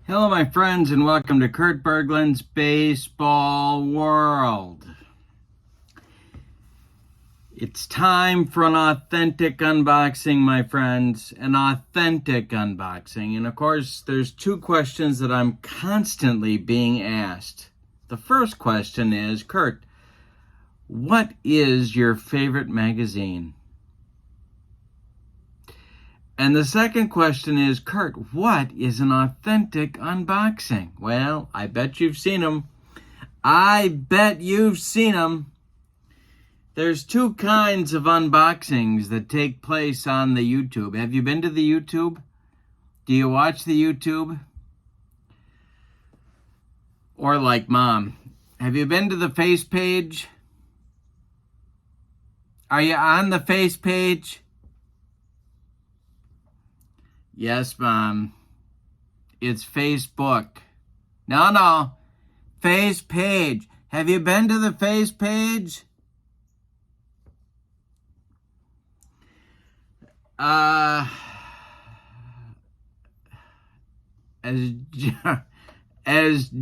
Hello, my friends, and welcome to Kurt Berglund's Baseball World. It's time for an authentic unboxing, my friends, an authentic unboxing. And of course, there's two questions that I'm constantly being asked. The first question is, Kurt, what is your favorite magazine? And the second question is, Kurt, what is an authentic unboxing? Well, I bet you've seen them. There's two kinds of unboxings that take place on the YouTube. Have you been to the YouTube? Do you watch the YouTube? Or like Mom, have you been to the face page? Are you on the face page? Yes, Mom. It's Facebook. No. Face page. Have you been to the face page? As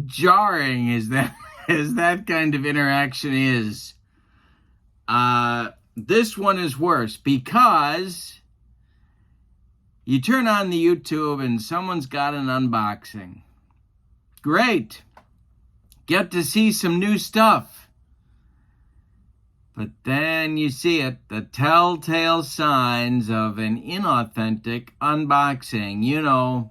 jarring as that kind of interaction is, this one is worse because you turn on the YouTube and someone's got an unboxing. Great. Get to see some new stuff. But then you see it, the telltale signs of an inauthentic unboxing,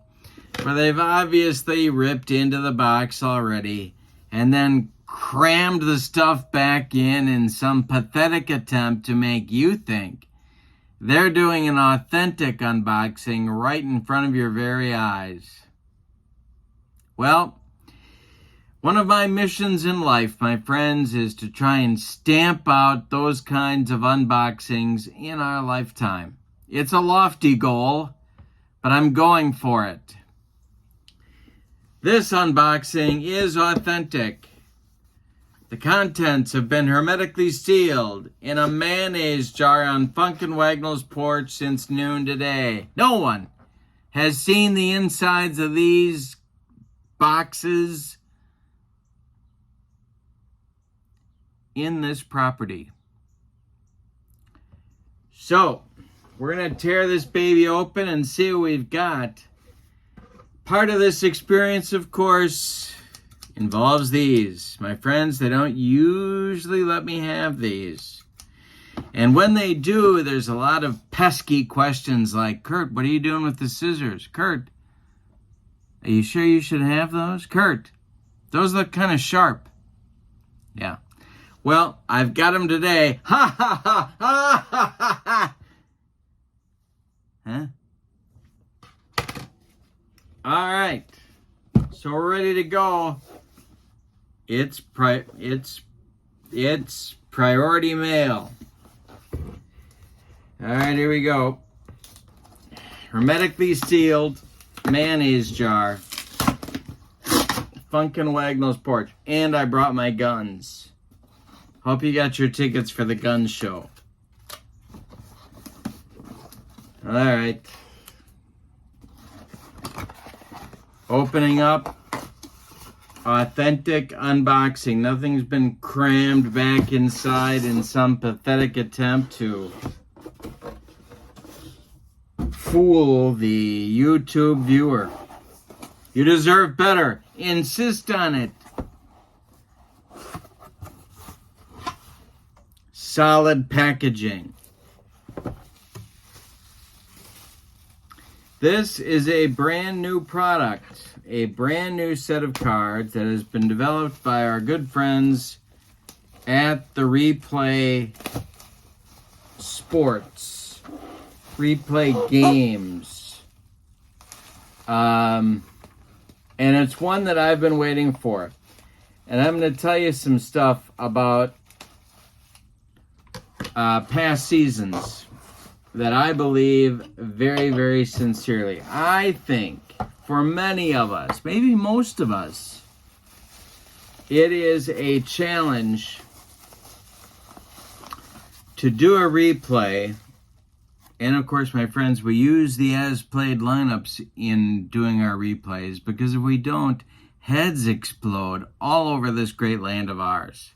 where they've obviously ripped into the box already and then crammed the stuff back in some pathetic attempt to make you think they're doing an authentic unboxing right in front of your very eyes. Well, one of my missions in life, my friends, is to try and stamp out those kinds of unboxings in our lifetime. It's a lofty goal, but I'm going for it. This unboxing is authentic. The contents have been hermetically sealed in a mayonnaise jar on Funkin' Wagnall's porch since noon today. No one has seen the insides of these boxes in this property. So, we're going to tear this baby open and see what we've got. Part of this experience, of course, involves these. My friends, they don't usually let me have these. And when they do, there's a lot of pesky questions like, Kurt, what are you doing with the scissors? Kurt, are you sure you should have those? Kurt, those look kind of sharp. Yeah. Well, I've got them today. Ha ha ha ha ha ha ha. Huh? All right. So we're ready to go. It's priority mail. All right, here we go. Hermetically sealed mayonnaise jar. Funkin' Wagnall's porch. And I brought my guns. Hope you got your tickets for the gun show. All right. Opening up. Authentic unboxing. Nothing's been crammed back inside in some pathetic attempt to fool the YouTube viewer. You deserve better. Insist on it. Solid packaging. This is a brand new product, a brand new set of cards that has been developed by our good friends at the Replay Sports, Replay Games. And it's one that I've been waiting for. And I'm going to tell you some stuff about past seasons that I believe very, very sincerely. I think for many of us, maybe most of us, it is a challenge to do a replay And of course, my friends, we use the as played lineups in doing our replays, because if we don't, heads explode all over this great land of ours.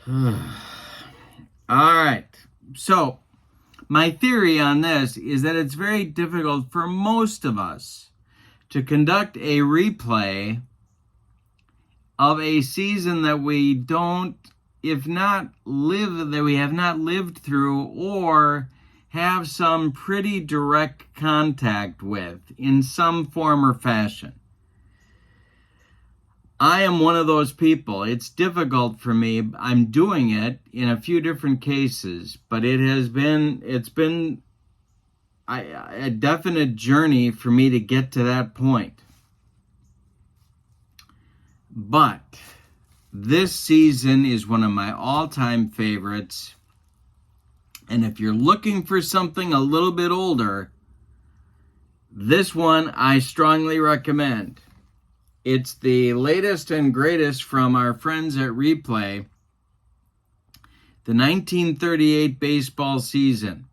All right. So, my theory on this is that it's very difficult for most of us to conduct a replay of a season that we don't, if not live, that we have not lived through or have some pretty direct contact with in some form or fashion. I am one of those people. It's difficult for me. I'm doing it in a few different cases, but it's been a definite journey for me to get to that point. But this season is one of my all-time favorites. And if you're looking for something a little bit older, this one I strongly recommend. It's the latest and greatest from our friends at Replay, the 1938 baseball season.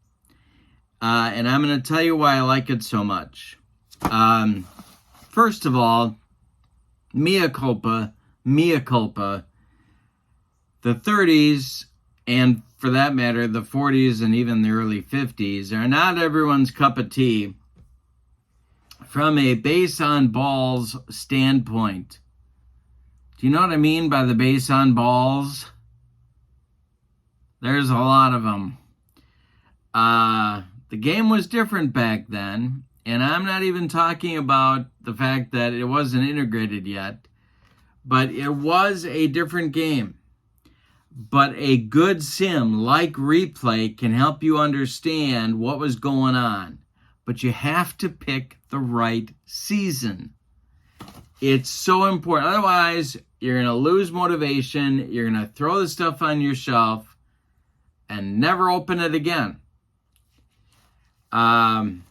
And I'm going to tell you why I like it so much. First of all, mea culpa. The 30s, and for that matter, the 40s and even the early 50s, are not everyone's cup of tea from a base on balls standpoint. Do you know what I mean by the base on balls? There's a lot of them. The game was different back then, and I'm not even talking about the fact that it wasn't integrated yet, but it was a different game. But a good sim like Replay can help you understand what was going on. But you have to pick the right season. It's so important. Otherwise, you're going to lose motivation. You're going to throw the stuff on your shelf and never open it again. But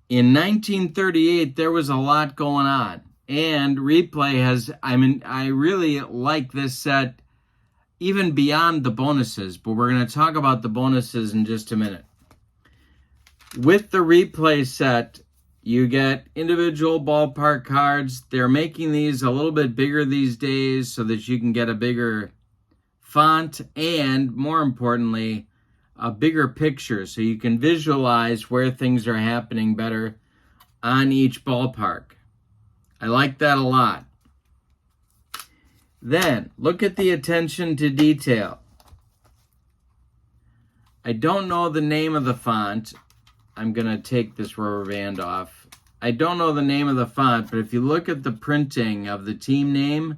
in 1938, there was a lot going on. And Replay I really like this set even beyond the bonuses, but we're going to talk about the bonuses in just a minute. With the Replay set, you get individual ballpark cards. They're making these a little bit bigger these days so that you can get a bigger font and, more importantly, a bigger picture so you can visualize where things are happening better on each ballpark. I like that a lot. Then, look at the attention to detail. I don't know the name of the font. I'm going to take this rubber band off. I don't know the name of the font, but if you look at the printing of the team name,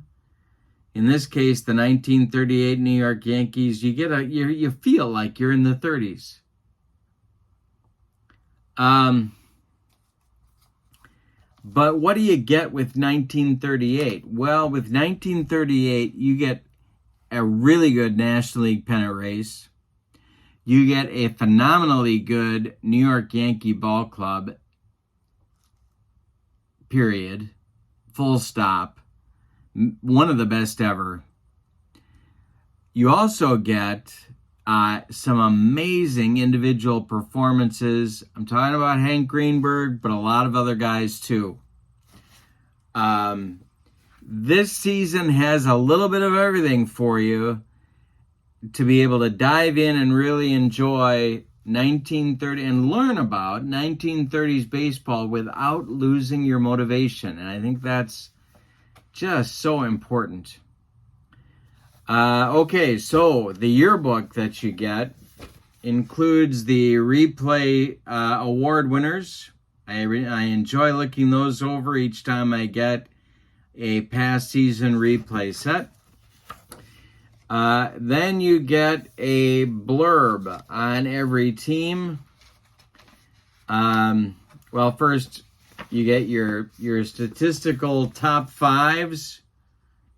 in this case, the 1938 New York Yankees, you feel like you're in the 30s. But what do you get with 1938? Well, with 1938, you get a really good National League pennant race. You get a phenomenally good New York Yankee ball club, period, full stop. One of the best ever. You also get some amazing individual performances. I'm talking about Hank Greenberg, but a lot of other guys too. This season has a little bit of everything for you to be able to dive in and really enjoy 1930 and learn about 1930s baseball without losing your motivation. And I think that's just so important. Okay, so the yearbook that you get includes the Replay award winners. I enjoy looking those over each time I get a past season Replay set. Then you get a blurb on every team. Well, first you get your statistical top fives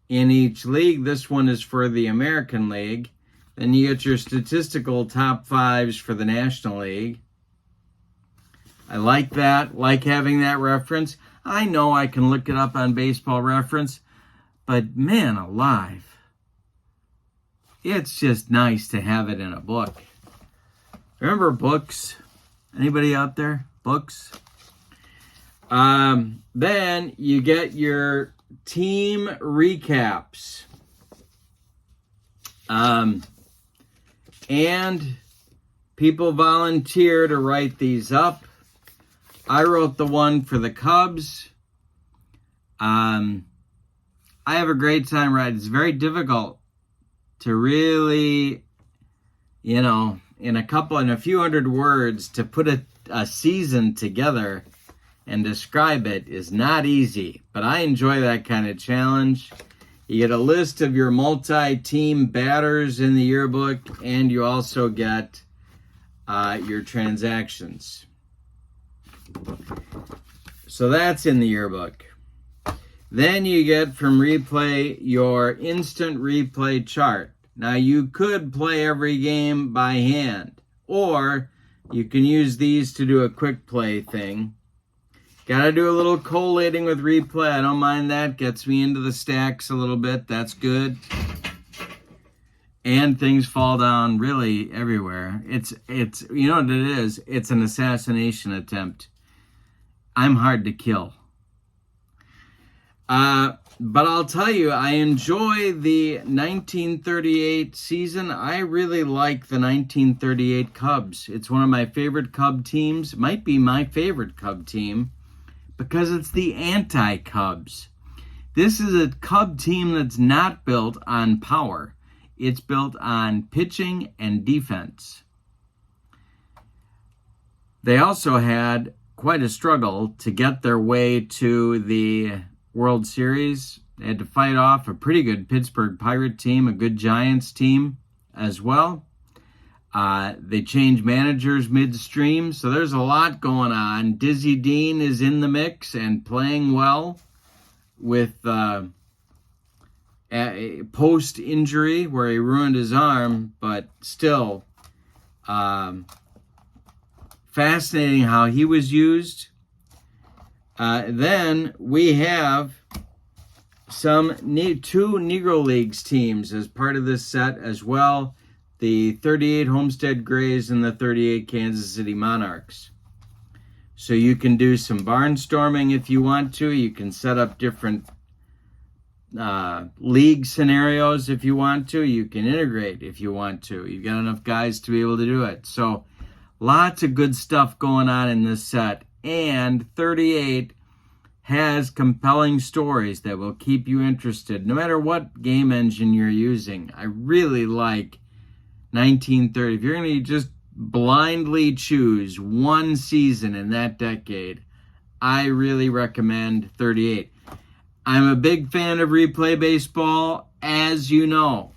in each league. This one is for the American League. Then you get your statistical top fives for the National League. I like that, like having that reference. I know I can look it up on Baseball Reference, but man alive, it's just nice to have it in a book. Remember books? Anybody out there? Books? Then you get your team recaps. And people volunteer to write these up. I wrote the one for the Cubs. I have a great time writing. It's very difficult to really, in a few hundred words, to put a season together and describe it is not easy. But I enjoy that kind of challenge. You get a list of your multi-team batters in the yearbook, and you also get your transactions. So that's in the yearbook. Then you get from Replay your instant replay chart. Now you could play every game by hand, or you can use these to do a quick play thing. Gotta do a little collating with Replay. I don't mind that. Gets me into the stacks a little bit. That's good. And things fall down really everywhere. It's you know what it is? It's an assassination attempt. I'm hard to kill. But I'll tell you, I enjoy the 1938 season. I really like the 1938 Cubs. It's one of my favorite Cub teams. It might be my favorite Cub team because it's the anti-Cubs. This is a Cub team that's not built on power. It's built on pitching and defense. They also had quite a struggle to get their way to the World Series. They had to fight off a pretty good Pittsburgh Pirate team, a good Giants team as well. They changed managers midstream, so there's a lot going on. Dizzy Dean is in the mix and playing well with a post-injury where he ruined his arm, but still fascinating how he was used. Then we have two Negro Leagues teams as part of this set as well. The 38 Homestead Grays and the 38 Kansas City Monarchs. So you can do some barnstorming if you want to. You can set up different league scenarios if you want to. You can integrate if you want to. You've got enough guys to be able to do it. So lots of good stuff going on in this set. And 38 has compelling stories that will keep you interested no matter what game engine you're using. I really like 1930. If you're going to just blindly choose one season in that decade, I really recommend 38. I'm a big fan of Replay Baseball, as you know.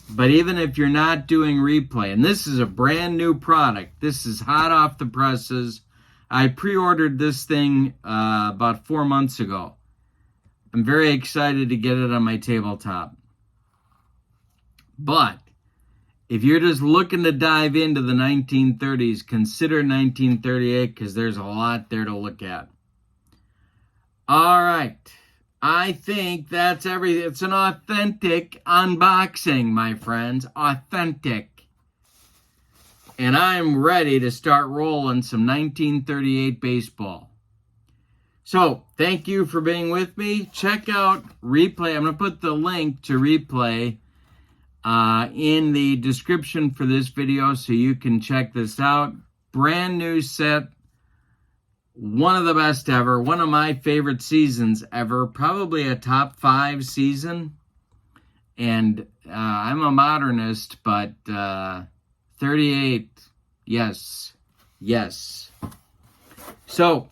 But even if you're not doing Replay, and this is a brand new product, this is hot off the presses. I pre-ordered this thing about 4 months ago. I'm very excited to get it on my tabletop. But if you're just looking to dive into the 1930s, consider 1938 because there's a lot there to look at. All right. I think that's everything. It's an authentic unboxing, my friends. Authentic. And I'm ready to start rolling some 1938 baseball. So, thank you for being with me. Check out Replay. I'm going to put the link to Replay in the description for this video so you can check this out. Brand new set. One of the best ever. One of my favorite seasons ever. Probably a top 5 season. And I'm a modernist, but 38, yes. So,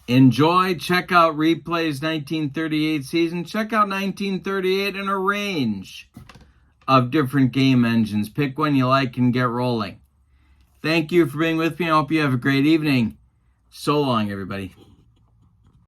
enjoy. Check out Replay's 1938 season. Check out 1938 in a range of different game engines. Pick one you like and get rolling. Thank you for being with me. I hope you have a great evening. So long, everybody.